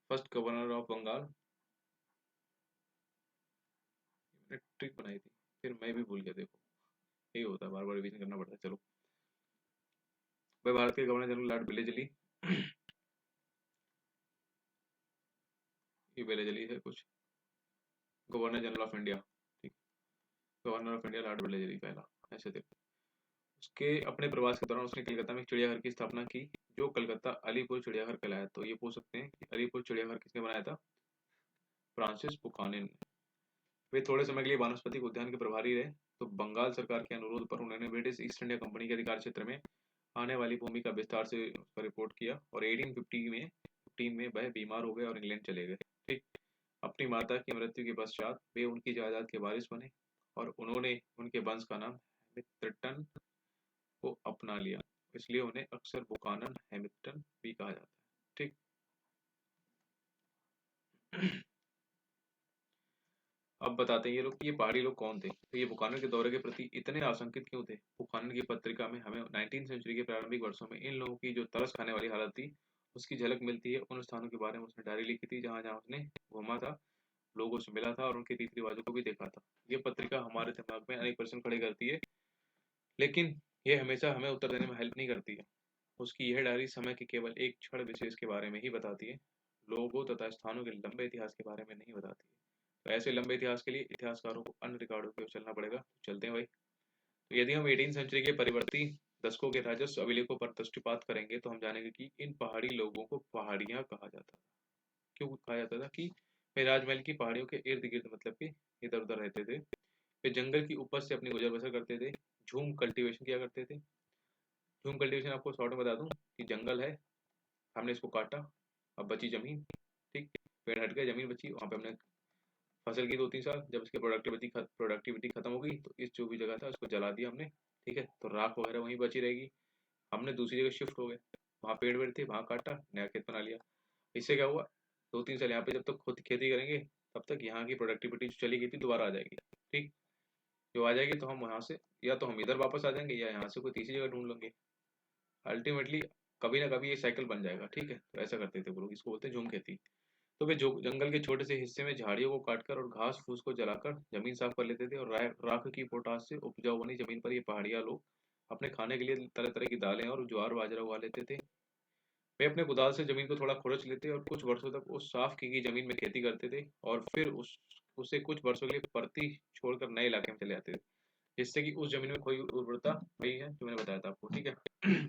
first governor of Bengal. Trick बनाई थी, फिर मैं भी भूल गया, देखो यही होता है, बार बार रिवीजन करना पड़ता है। चलो, वह भारत के गवर्नर जनरल लॉर्ड बेलेजली ये बेलेजली है कुछ, गवर्नर जनरल ऑफ इंडिया, ठीक। गवर्नर ऑफ इंडिया लॉर्ड बेलेजली पहला, ऐसे देखो। उसके अपने प्रवास के दौरान उसने कलकत्ता में एक चिड़ियाघर की स्थापना की जो कलकत्ता अलीपुर चिड़ियाघर कहलाया। तो ये पूछ सकते हैं कि अलीपुर चिड़ियाघर किसने बनाया था? फ्रांसिस बुकानन ने। वे थोड़े समय के लिए वानस्पतिक उद्यान के प्रभारी रहे। तो बंगाल सरकार के अनुरोध पर उन्होंने ब्रिटिश ईस्ट इंडिया कंपनी के अधिकार क्षेत्र में आने वाली भूमि का विस्तार से उसका रिपोर्ट किया और 1815 में वह बीमार हो गए और इंग्लैंड चले गए, ठीक। अपनी माता की मृत्यु के पश्चात वे उनकी जायदाद के वारिस बने और उन्होंने उनके वंश का नाम हैमिल्टन को अपना लिया। इसलिए उन्हें अक्सर बुकानन हैमिल्टन भी कहा जाता है, ठीक। अब बताते हैं ये लोग कि ये पहाड़ी लोग कौन थे। तो ये बुकानन के दौरे के प्रति इतने आशंकित क्यों थे? बुकानन की पत्रिका में हमें 19वीं सेंचुरी के प्रारंभिक वर्षों में इन लोगों की जो तरस खाने वाली हालत थी उसकी झलक मिलती है। उन स्थानों के बारे में उसने डायरी लिखी थी जहाँ जहाँ उसने घूमा था, लोगों से मिला था और उनके रीति रिवाजों को भी देखा था। ये पत्रिका हमारे दिमाग में अनेक प्रश्न खड़े करती है, लेकिन ये हमेशा हमें उत्तर देने में हेल्प नहीं करती है। उसकी यह डायरी समय के केवल एक क्षण विशेष के बारे में ही बताती है, लोगों तथा स्थानों के लंबे इतिहास के बारे में नहीं बताती है। तो ऐसे लंबे इतिहास के लिए इतिहासकारों को अन्य रिकॉर्डों की ओर चलना पड़ेगा। चलते हैं भाई। तो यदि हम 18 सेंचुरी के परिवर्ती दशकों के राजस्व अभिलेखों पर दृष्टिपात करेंगे तो हम जानेंगे कि इन पहाड़ी लोगों को पहाड़ियाँ कहा जाता था। क्यों कहा जाता था कि वे राजमहल की पहाड़ियों के इर्द गिर्द मतलब कि इधर उधर रहते थे। वे जंगल की उपज से अपनी गुजर बसर करते थे। झूम कल्टीवेशन किया करते थे। झूम कल्टीवेशन आपको शॉर्ट में बता दूं कि जंगल है, हमने इसको काटा, अब बची जमीन, ठीक, पेड़ हट गए, जमीन बची, वहां पे हमने फसल की 2-3 साल, जब इसकी प्रोडक्टिविटी खत्म हो गई तो इस जो भी जगह था उसको जला दिया हमने, ठीक है, तो राख वगैरह वहीं बची रहेगी। हमने दूसरी जगह शिफ्ट हो गए, वहाँ पेड़ वेड़ थे, वहाँ काटा, नया खेत बना लिया। इससे क्या हुआ, 2-3 साल यहाँ पे जब तक खुद खेती करेंगे तब तक यहाँ की प्रोडक्टिविटी जो चली गई थी दोबारा आ जाएगी, ठीक, जो आ जाएगी तो हम वहाँ से या तो हम इधर वापस आ जाएंगे या यहाँ से कोई तीसरी जगह ढूंढ लेंगे। अल्टीमेटली कभी ना कभी ये साइकिल बन जाएगा, ठीक है, तो ऐसा करते थे वो लोग, इसको बोलते हैं झूम खेती। तो वे जो जंगल के छोटे से हिस्से में झाड़ियों को काटकर और घास फूस को जलाकर जमीन साफ कर लेते थे और राख की पोटास से उपजाऊ बनी जमीन पर ये पहाड़िया लोग अपने खाने के लिए तरह तरह की दालें और ज्वार बाजरा उगा लेते थे। वे अपने कुदाल से जमीन को थोड़ा खुरच लेते और कुछ वर्षों तक उस साफ की गई जमीन में खेती करते थे और फिर उसे कुछ वर्षों के लिए परती छोड़कर नए इलाके में चले जाते थे, जिससे कि उस जमीन में कोई उर्वरता वही है जो मैंने बताया था आपको, ठीक है।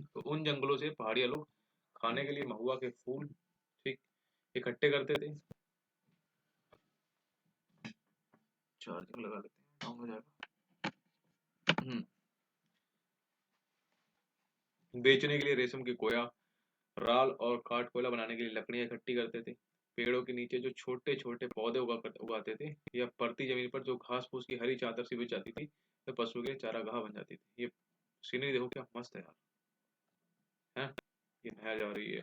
तो उन जंगलों से पहाड़िया लोग खाने के लिए महुआ के फूल, ठीक, इकट्ठे करते थे। चार्जिंग लगा लेते हैं, ऑन हो जाएगा। बेचने के लिए रेशम की कोया, राल और काठ कोयला बनाने के लिए लकड़ियां इकट्ठी करते थे। पेड़ों के नीचे जो छोटे छोटे पौधे उगाते थे या परती जमीन पर जो घास फूस की हरी चादर सी बिछ जाती थी वह पशु के चारागाह बन जाती थी। ये सीनरी देखो क्या मस्त है यार, है, ये नहर जा रही है,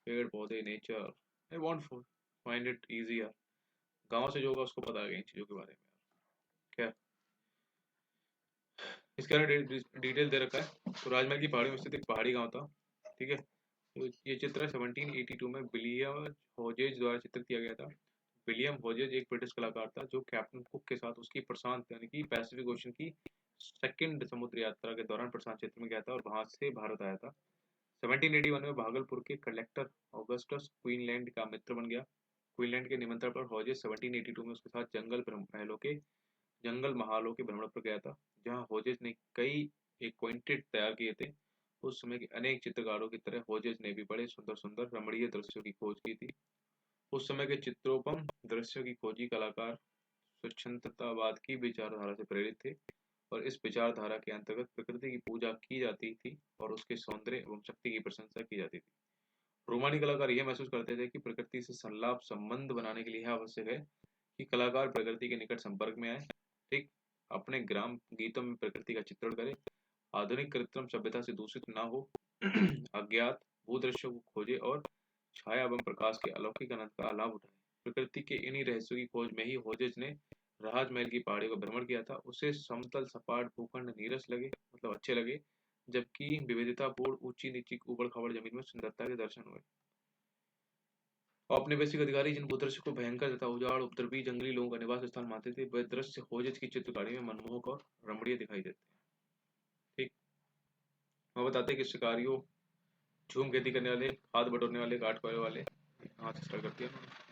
पेड़ पौधे, nature, I want find it easy यार। गाँव से जो होगा उसको पता है इन चीज़ों के बारे में यार। क्या इसके बारे में डिटेल दे रखा है। तो राजमहल की पहाड़ी में स्थित एक पहाड़ी गांव था, ठीक है। तो ये चित्र 1782 में विलियम होजेज द्वारा चित्रित किया गया था। विलियम होजेज एक ब्रिटिश कलाकार था जो कैप्टन कुक के साथ उसकी प्रशांत यानी कि पैसिफिक ओशन की सेकंड समुद्र यात्रा के दौरान प्रशांत क्षेत्र में गया था और वहां से भारत आया था। 1781 में भागलपुर के कलेक्टर ऑगस्टस क्वीनलैंड का मित्र बन गया। क्वीनलैंड के निमंत्रण पर होजेज 1782 में उसके साथ जंगल महालों के भ्रमण पर गया था, जहां होजेज ने कई एक्वाइंटेड तैयार किए थे। उस समय के अनेक चित्रकारों की तरह होजेज ने भी बड़े सुंदर सुंदर रमणीय दृश्यों की खोज की थी। उस समय के चित्रोपम दृश्यों की खोजी कलाकार स्वच्छंदतावाद की विचारधारा से प्रेरित थे और इस विचारधारा के अंतर्गत प्रकृति की पूजा की जाती थी और उसके सौंदर्य एवं शक्ति की प्रशंसा की जाती थी। रोमानी कलाकार यह महसूस करते थे कि प्रकृति से संलाप संबंध बनाने के लिए यह आवश्यक है कि कलाकार प्रकृति के निकट संपर्क में आए, ठीक, अपने ग्राम गीतों में प्रकृति का चित्रण करे, आधुनिक कृत्रिम सभ्यता से दूषित ना हो, अज्ञात भूदृश्यों को खोजे और छाया एवं प्रकाश के अलौकिक आनंद का लाभ उठाए। प्रकृति के इन्हीं रहस्यों की खोज में ही होजेज ने राजमहल की पहाड़ियों का भ्रमण किया था। उसे समतल सपाट भूखंड नीरस लगे, मतलब अच्छे लगे, जबकि विविधतापूर्ण ऊंची नीची ऊबड़ खाबड़ जमीन में सुंदरता के दर्शन हुए। औपनिवेशिक अधिकारी जिन भूदृश्य को भयंकर तथा उजाड़ उपद्रवी जंगली लोगों का निवास स्थान मानते थे वह दृश्य होजेज की चित्रकारी में मनमोहक और रमणीय दिखाई देते हैं, ठीक। वह बताते हैं कि शिकारियों, झूम खेती करने वाले, हाथ बटोरने वाले, काठ कोयले वाले, हाथ से स्टार्ट करती है उन्होंने।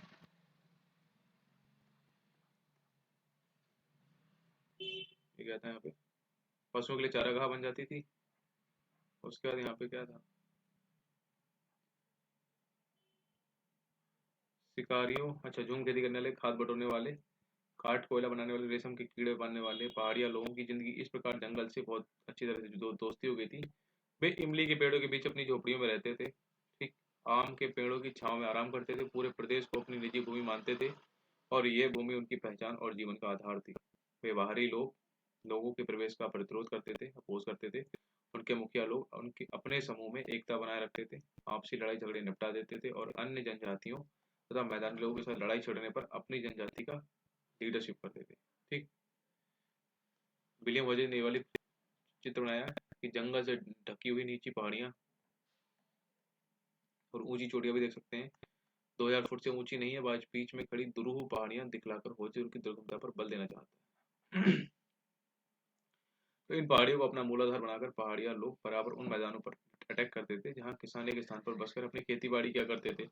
ये क्या था यहाँ पे, पशुओं के लिए चारागाह बन जाती थी। उसके बाद यहाँ पे क्या था, शिकारियों, अच्छा, झूम खेती करने वाले, खाद बटोरने वाले, काठ कोयला बनाने वाले, रेशम के कीड़े पालने वाले पहाड़िया लोगों की जिंदगी इस प्रकार जंगल से बहुत अच्छी तरह से दोस्ती हो गई थी। वे इमली के पेड़ों के बीच अपनी झोपड़ियों में रहते थे, ठीक, आम के पेड़ों की छांव में आराम करते थे, पूरे प्रदेश को अपनी निजी भूमि मानते थे और ये भूमि उनकी पहचान और जीवन का आधार थी। वे बाहरी लोगों के प्रवेश का प्रतिरोध करते थे, अपोज करते थे। उनके मुखिया लोग उनके अपने समूह में एकता बनाए रखते थे, आपसी लड़ाई झगड़े निपटा देते थे और अन्य जनजातियों तथा मैदानी लोगों के साथ लड़ाई छिड़ने पर अपनी जनजाति का लीडरशिप करते थे, ठीक। विलियम वजह ने वाली चित्र बनाया कि जंगल से ढकी हुई नीची पहाड़ियां और ऊंची चोटियां भी देख सकते हैं, 2000 फुट से ऊंची नहीं है, बीच में खड़ी दुरूह पहाड़ियां दिखलाकर होजे उनकी दुर्गमता पर बल देना चाहता है। तो इन पहाड़ियों को अपना मूलाधार बनाकर पहाड़िया लोग बराबर उन मैदानों पर अटैक करते थे जहां किसान एक स्थान पर बसकर अपनी खेती बाड़ी किया करते थे।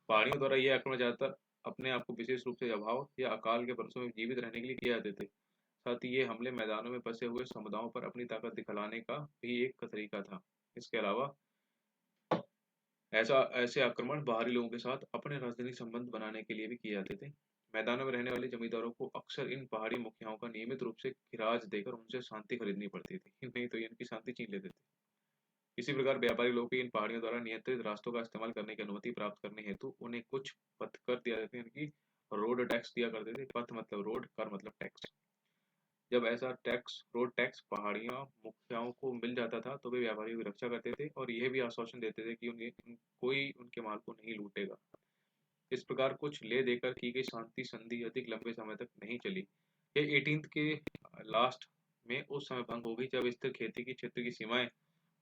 पहाड़ियों द्वारा यह आक्रमण ज्यादातर अपने आप को विशेष रूप से अभाव या अकाल के बरसों में जीवित रहने के लिए किए जाते थे। साथ ही ये हमले मैदानों में बसे हुए समुदायों पर अपनी ताकत दिखलाने का भी एक तरीका था। इसके अलावा ऐसे आक्रमण बाहरी लोगों के साथ अपने राजनीतिक संबंध बनाने के लिए भी किए जाते थे। मैदानों में रहने वाले जमींदारों को अक्सर इन पहाड़ी मुखियाओं का नियमित रूप से खिराज देकर उनसे शांति खरीदनी पड़ती थी, नहीं तो ये इनकी शांति छीन लेते थे। इसी प्रकार व्यापारी लोग भी इन पहाड़ियों द्वारा नियंत्रित रास्तों का इस्तेमाल करने की अनुमति प्राप्त करने हेतु उन्हें कुछ पथ कर दिया जाते थे, इनकी रोड टैक्स दिया करते थे। पथ मतलब रोड, कर मतलब टैक्स। जब ऐसा टैक्स, रोड टैक्स पहाड़ियां मुखियाओं को मिल जाता था तो वे व्यापारियों की रक्षा करते थे और यह भी आश्वासन देते थे कि कोई उनके माल को नहीं लूटेगा। इस प्रकार कुछ ले देकर की गई शांति संधि अधिक लंबे समय तक नहीं चली। ये 18th के लास्ट में उस समय भंग हो गई जब स्थिर खेती की क्षेत्र की सीमाएं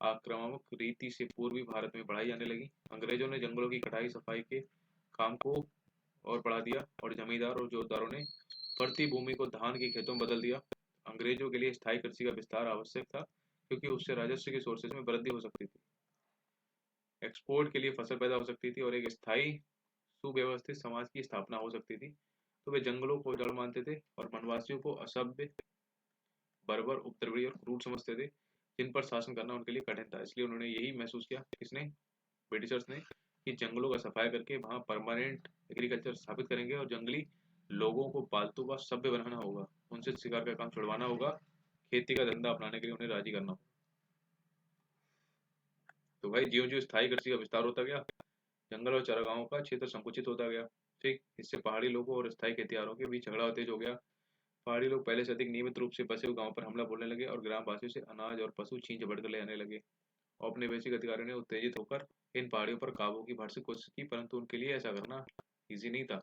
आक्रामक रीति से पूर्वी भारत में बढ़ाई जाने लगी। अंग्रेजों ने जंगलों की कटाई सफाई के काम को और बढ़ा दिया और जमींदार और जोतदारों ने बढ़ती भूमि को धान के खेतों में बदल दिया। अंग्रेजों के लिए स्थायी कृषि का विस्तार आवश्यक था क्योंकि उससे राजस्व के सोर्सेज में वृद्धि हो सकती थी, एक्सपोर्ट के लिए फसल पैदा हो सकती थी और एक स्थायी सुव्यवस्थित समाज की स्थापना हो सकती थी। तो वे जंगलों को जड़ मानते थे और वनवासियों को असभ्य, बर्बर, उपद्रवी और क्रूर समझते थे जिन पर शासन करना उनके लिए कठिन था। इसलिए उन्होंने यही महसूस किया, किसने, ब्रिटिशर्स ने, कि जंगलों का सफाई करके वहां परमानेंट एग्रीकल्चर स्थापित करेंगे और जंगली लोगों को पालतू व सभ्य बनाना होगा, उनसे शिकार का काम छुड़वाना होगा, खेती का धंधा अपनाने के लिए उन्हें राजी करना होगा। तो भाई ज्यों ज्यों स्थायी कृषि का विस्तार होता गया, जंगल और चारागाहों का क्षेत्र संकुचित होता गया। ठीक, इससे पहाड़ी लोगों और स्थायी खेतिहरों के बीच झगड़ा तेज हो गया। पहाड़ी लोग पहले से अधिक नियमित रूप से बसे हुए गांवों पर हमला बोलने लगे और ग्रामवासियों से अनाज और पशु छीन झपट कर ले आने लगे। औपनिवेशिक अधिकारियों ने उत्तेजित होकर इन पहाड़ियों पर काबू की भरसक कोशिश की, परंतु उनके लिए ऐसा करना ईजी नहीं था।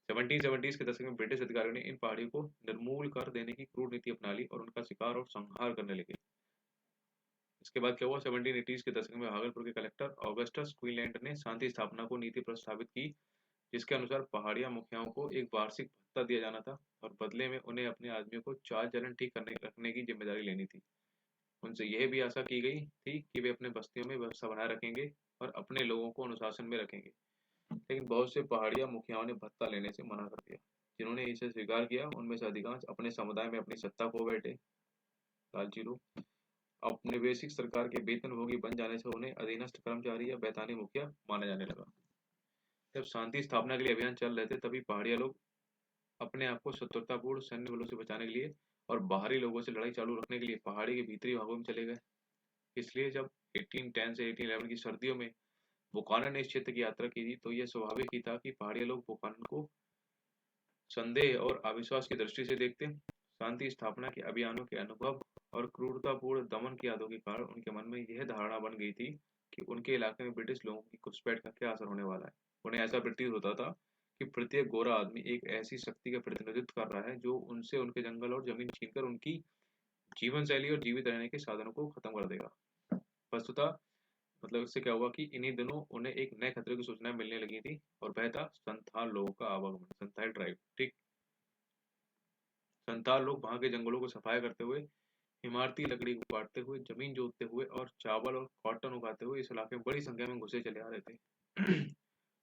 1770s के दशक में ब्रिटिश अधिकारियों ने इन पहाड़ियों को निर्मूल कर देने की क्रूर नीति अपना ली और उनका शिकार और संहार करने लगे। इसके बाद क्या हुआ, 1780s के दशक में भागलपुर के कलेक्टर ऑगस्टस क्वीनलैंड ने शांति स्थापना को नीति प्रस्तावित की, जिसके अनुसार पहाड़िया मुखियाओं को एक वार्षिक भत्ता दिया जाना था और बदले में उन्हें अपने आदमियों को चाल चलन ठीक करने रखने की जिम्मेदारी लेनी थी। उनसे यह भी आशा की गई थी कि वे अपने बस्तियों में व्यवस्था बनाए रखेंगे और अपने लोगों को अनुशासन में रखेंगे। लेकिन बहुत से पहाड़िया मुखियाओं ने भत्ता लेने से मना कर दिया। जिन्होंने इसे स्वीकार किया उनमें से अधिकांश अपने समुदाय में अपनी सत्ता खो बैठे। लालची लोग औपनिवेशिक सरकार के वेतनभोगी बन जाने से उन्हें अधीनस्थ कर्मचारी या बैतानी मुखिया माना जाने लगा। जब शांति स्थापना के लिए अभियान चल रहे थे तभी पहाड़िया लोग अपने आप को शत्रुतापूर्ण सैन्य बलों से बचाने के लिए और बाहरी लोगों से लड़ाई चालू रखने के लिए पहाड़ी के भीतरी भागों में चले गए। इसलिए जब 1810 से 1811 की सर्दियों में बुकानन ने इस क्षेत्र की यात्रा की थी तो यह स्वाभाविक ही था कि पहाड़िया लोग बुकानन को संदेह और अविश्वास की दृष्टि से देखते। शांति स्थापना के अभियानों के अनुभव और क्रूरतापूर्ण दमन की यादों के कारण उनके मन में यह धारणा बन गई थी कि उनके इलाके में ब्रिटिश लोगों की घुसपैठ का क्या असर होने वाला है। उन्हें ऐसा प्रतीत होता था कि प्रत्येक गोरा आदमी एक ऐसी शक्ति का प्रतिनिधित्व कर रहा है जो उनसे उनके जंगल और जमीन छीनकर उनकी जीवन शैली और जीवित रहने के साधनों को खत्म कर देगा। वस्तुतः मतलब इससे क्या हुआ कि इन्हीं दिनों उन्हें एक नए खतरे की सूचना मिलने लगी थी और वह था संथाल लोगों का आवागमन, संथाल ट्राइब। ठीक, संथाल लोग वहां के जंगलों को सफाया करते हुए, इमारती लकड़ी को काटते हुए, जमीन जोतते हुए और चावल और कॉटन उगाते हुए इस इलाके में बड़ी संख्या में घुसे चले आ रहे थे।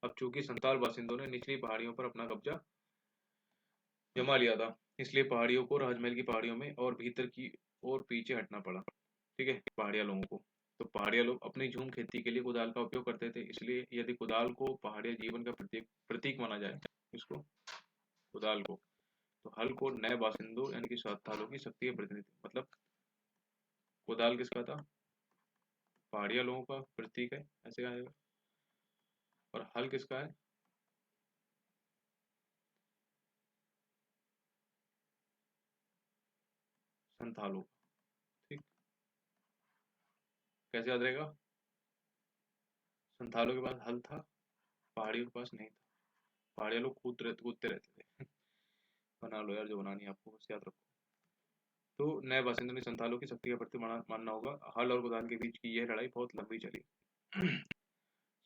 अब चूंकि संथाल बासिंदों ने निचली पहाड़ियों पर अपना कब्जा जमा लिया था, इसलिए पहाड़ियों को राजमहल की पहाड़ियों में और भीतर की ओर पीछे हटना पड़ा। ठीक है, पहाड़िया लोगों को। तो पहाड़िया लोग अपनी झूम खेती के लिए कुदाल का उपयोग करते थे, इसलिए यदि कुदाल को पहाड़िया जीवन का प्रतीक प्रतीक माना जाए, इसको कुदाल को, तो हल को नए बासिंदों यानी कि संथालों की शक्ति के प्रतिनिधि, मतलब कुदाल किसका था, पहाड़िया लोगों का प्रतीक है, ऐसे कहा जाएगा। और हल किसका है, संथालों का। ठीक, कैसे याद रहेगा, संथालों के पास हल था, पहाड़ियों के पास नहीं था। पहाड़िया लोग कूदते रहते थे। बना लो यार जो बनानी है आपको, बस याद रखो। तो नए बासिंदों ने संथालों की शक्ति का प्रतीक मानना होगा। हल और कुदाल के बीच की यह लड़ाई बहुत लंबी चली।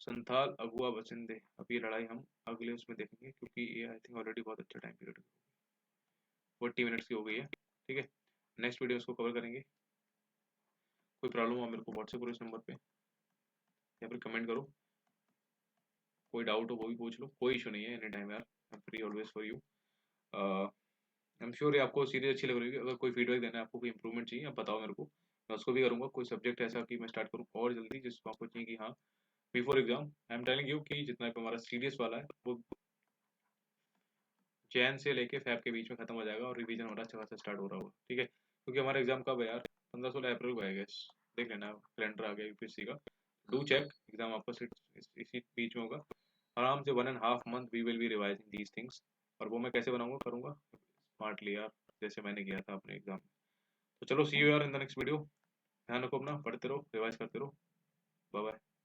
संथाल अगुआ बसिंदे, अब ये लड़ाई हम अगले उसमें देखेंगे क्योंकि ये आई थिंक ऑलरेडी बहुत अच्छा टाइम पीरियड 40 मिनट्स की हो गई है। ठीक है, नेक्स्ट वीडियो उसको कवर करेंगे। कोई प्रॉब्लम हो मेरे को व्हाट्सएप करो इस नंबर पे या फिर कमेंट करो। कोई डाउट हो वो भी पूछ लो, कोई इशू नहीं है, एनी टाइम यार, I am free always for you. I am sure ये आपको सीरीज अच्छी लग रही है। अगर कोई फीडबैक देना है आपको, कोई इंप्रूवमेंट चाहिए, आप बताओ मेरे को, मैं उसको भी करूँगा। कोई सब्जेक्ट ऐसा कि मैं स्टार्ट करूँ और जल्दी, जिसको आपको चाहिए कि हाँ before exam. I am telling you कि जितना भी हमारा सीरियस वाला है वो जैन से लेके फैब के बीच में खत्म हो जाएगा, और रिवीजन हमारा अच्छा खासा स्टार्ट हो रहा होगा, ठीक है? क्योंकि हमारा एग्जाम कब है यार, 15-16 अप्रैल को है गेस, देख लेना, कैलेंडर आ गया यूपीएससी का, डू चेक, एग्जाम आपका इसी बीच में होगा। आराम से 1.5 month we will be revising these things. और वो मैं कैसे बनाऊंगा, करूंगा स्मार्टली यार, जैसे मैंने किया था अपने एग्जाम में। तो चलो सी यू यार इन द नेक्स्ट वीडियो। ध्यान रखो अपना, पढ़ते रहो, रिवाइज करते रहो। Bye bye.